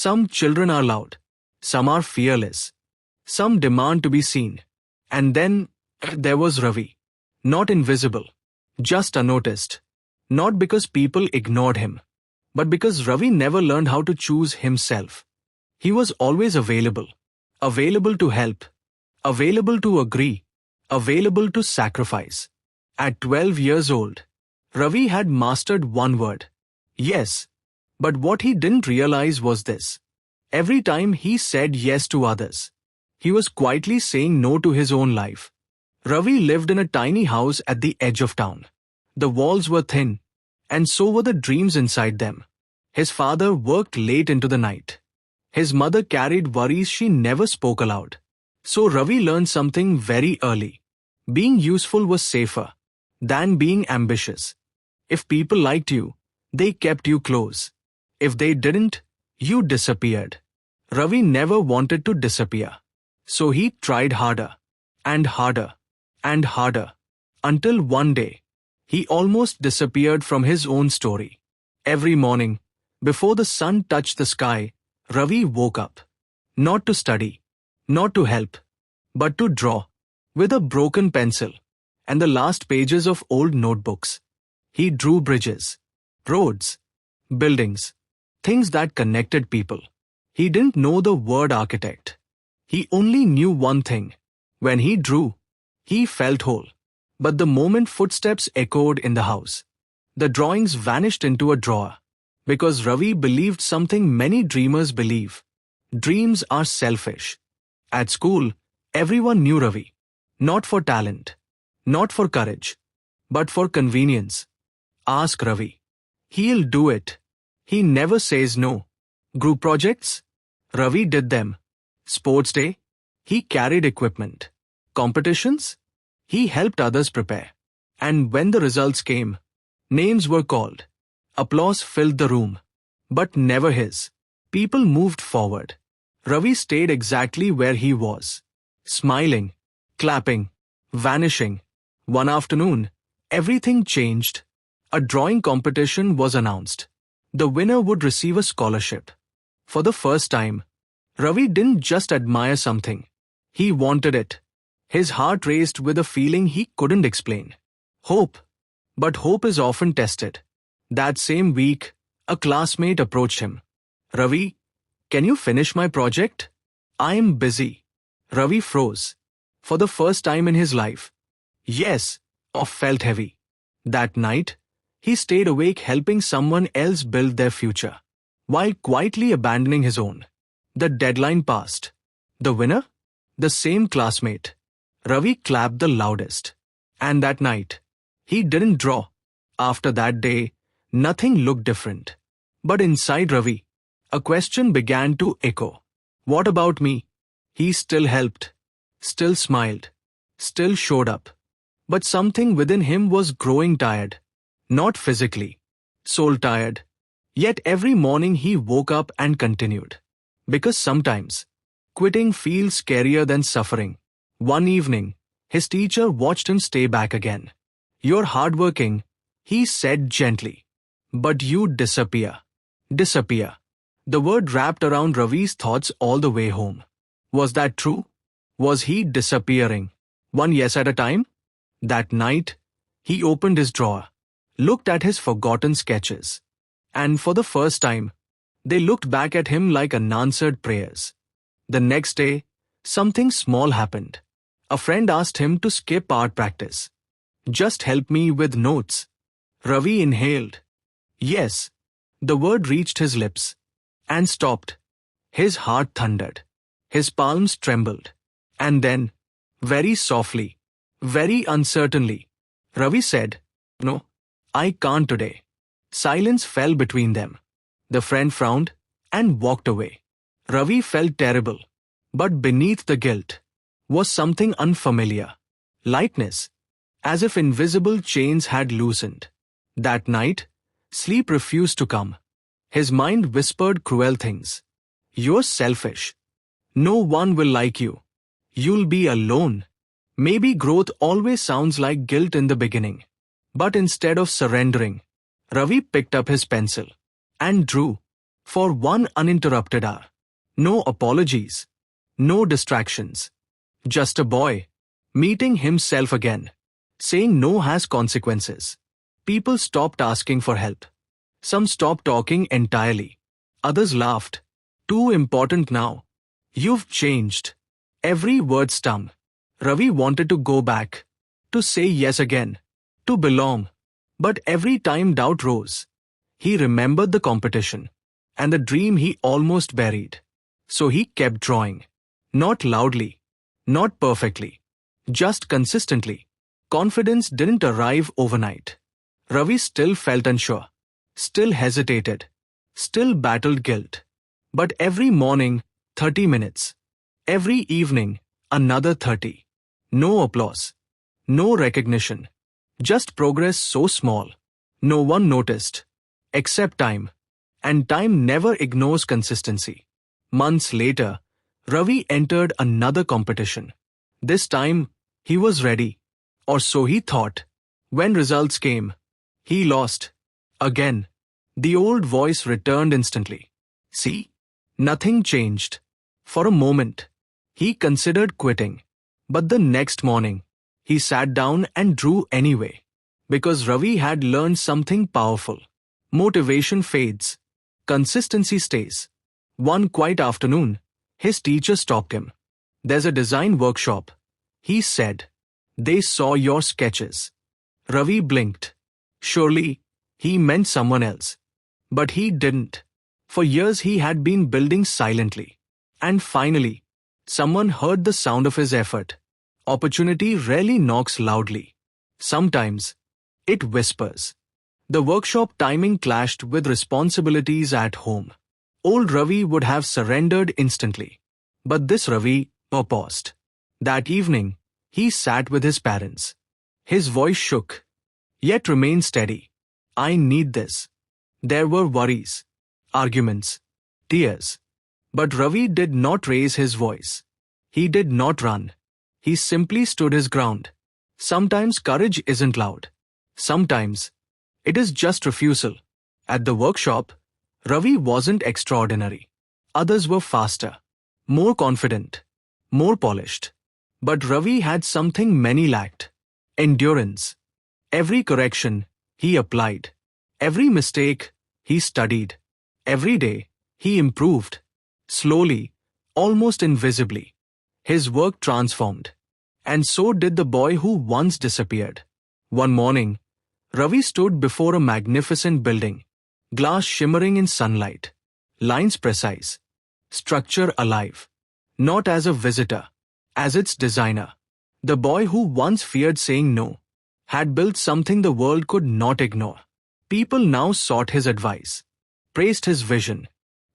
Some children are loud. Some are fearless. Some demand to be seen. And then there was Ravi. Not invisible. Just unnoticed. Not because people ignored him, but because Ravi never learned how to choose himself. He was always available. Available to help. Available to agree. Available to sacrifice. At 12 years old, Ravi had mastered one word. Yes. But what he didn't realize was this. Every time he said yes to others, he was quietly saying no to his own life. Ravi lived in a tiny house at the edge of town. The walls were thin, and so were the dreams inside them. His father worked late into the night. His mother carried worries she never spoke aloud. So Ravi learned something very early. Being useful was safer than being ambitious. If people liked you, they kept you close. If they didn't, you disappeared. Ravi never wanted to disappear. So he tried harder, and harder, and harder, until one day, he almost disappeared from his own story. Every morning, before the sun touched the sky, Ravi woke up. Not to study, not to help, but to draw, with a broken pencil, and the last pages of old notebooks. He drew bridges, roads, buildings, things that connected people. He didn't know the word architect. He only knew one thing. When he drew, he felt whole. But the moment footsteps echoed in the house, the drawings vanished into a drawer. Because Ravi believed something many dreamers believe. Dreams are selfish. At school, everyone knew Ravi. Not for talent, not for courage, but for convenience. Ask Ravi. He'll do it. He never says no. Group projects? Ravi did them. Sports day? He carried equipment. Competitions? He helped others prepare. And when the results came, names were called. Applause filled the room. But never his. People moved forward. Ravi stayed exactly where he was. Smiling, clapping, vanishing. One afternoon, everything changed. A drawing competition was announced. The winner would receive a scholarship. For the first time, Ravi didn't just admire something. He wanted it. His heart raced with a feeling he couldn't explain. Hope. But hope is often tested. That same week, a classmate approached him. Ravi, can you finish my project? I am busy. Ravi froze. For the first time in his life. Yes, or felt heavy. That night, he stayed awake helping someone else build their future, while quietly abandoning his own. The deadline passed. The winner? The same classmate. Ravi clapped the loudest. And that night, he didn't draw. After that day, nothing looked different. But inside Ravi, a question began to echo. What about me? He still helped, still smiled, still showed up. But something within him was growing tired. Not physically, soul tired. Yet every morning he woke up and continued. Because sometimes, quitting feels scarier than suffering. One evening, his teacher watched him stay back again. You're hardworking, he said gently. But you disappear. Disappear. The word wrapped around Ravi's thoughts all the way home. Was that true? Was he disappearing? One yes at a time? That night, he opened his drawer, looked at his forgotten sketches. And for the first time, they looked back at him like unanswered prayers. The next day, something small happened. A friend asked him to skip art practice. Just help me with notes. Ravi inhaled. Yes. The word reached his lips. And stopped. His heart thundered. His palms trembled. And then, very softly, very uncertainly, Ravi said, No, I can't today. Silence fell between them. The friend frowned and walked away. Ravi felt terrible. But beneath the guilt was something unfamiliar. Lightness. As if invisible chains had loosened. That night, sleep refused to come. His mind whispered cruel things. You're selfish. No one will like you. You'll be alone. Maybe growth always sounds like guilt in the beginning. But instead of surrendering, Ravi picked up his pencil and drew. For one uninterrupted hour. No apologies. No distractions. Just a boy. Meeting himself again. Saying no has consequences. People stopped asking for help. Some stopped talking entirely. Others laughed. Too important now. You've changed. Every word stung. Ravi wanted to go back. To say yes again. To belong. But every time doubt rose. He remembered the competition. And the dream he almost buried. So he kept drawing. Not loudly. Not perfectly. Just consistently. Confidence didn't arrive overnight. Ravi still felt unsure. Still hesitated. Still battled guilt. But every morning, 30 minutes. Every evening, another 30. No applause. No recognition. Just progress so small. No one noticed. Except time. And time never ignores consistency. Months later, Ravi entered another competition. This time, he was ready. Or so he thought. When results came, he lost. Again. The old voice returned instantly. See? Nothing changed. For a moment, he considered quitting. But the next morning, he sat down and drew anyway. Because Ravi had learned something powerful. Motivation fades. Consistency stays. One quiet afternoon, his teacher stopped him. There's a design workshop. He said. They saw your sketches. Ravi blinked. Surely, he meant someone else. But he didn't. For years he had been building silently. And finally, someone heard the sound of his effort. Opportunity rarely knocks loudly. Sometimes, it whispers. The workshop timing clashed with responsibilities at home. Old Ravi would have surrendered instantly. But this Ravi paused. That evening, he sat with his parents. His voice shook, yet remained steady. I need this. There were worries, arguments, tears. But Ravi did not raise his voice. He did not run. He simply stood his ground. Sometimes courage isn't loud. Sometimes, it is just refusal. At the workshop, Ravi wasn't extraordinary. Others were faster, more confident, more polished. But Ravi had something many lacked. Endurance. Every correction, he applied. Every mistake, he studied. Every day, he improved. Slowly, almost invisibly. His work transformed. And so did the boy who once disappeared. One morning, Ravi stood before a magnificent building. Glass shimmering in sunlight. Lines precise. Structure alive. Not as a visitor, as its designer. The boy who once feared saying no had built something the world could not ignore. People now sought his advice, praised his vision.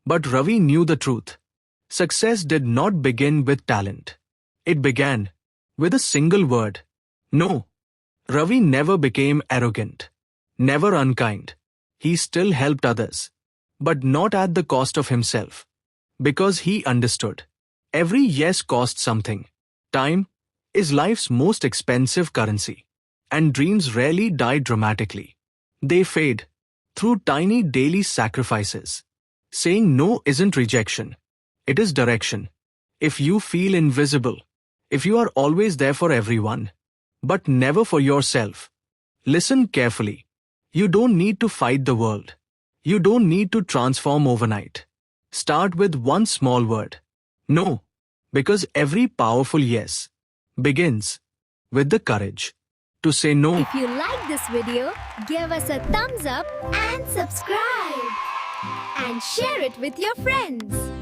But Ravi knew the truth. Success did not begin with talent. It began with a single word. No. Ravi never became arrogant. Never unkind. He still helped others. But not at the cost of himself. Because he understood. Every yes costs something. Time is life's most expensive currency. And dreams rarely die dramatically. They fade through tiny daily sacrifices. Saying no isn't rejection. It is direction. If you feel invisible, if you are always there for everyone, but never for yourself, listen carefully. You don't need to fight the world. You don't need to transform overnight. Start with one small word. No. Because every powerful yes begins with the courage to say no. If you like this video, give us a thumbs up and subscribe. And share it with your friends.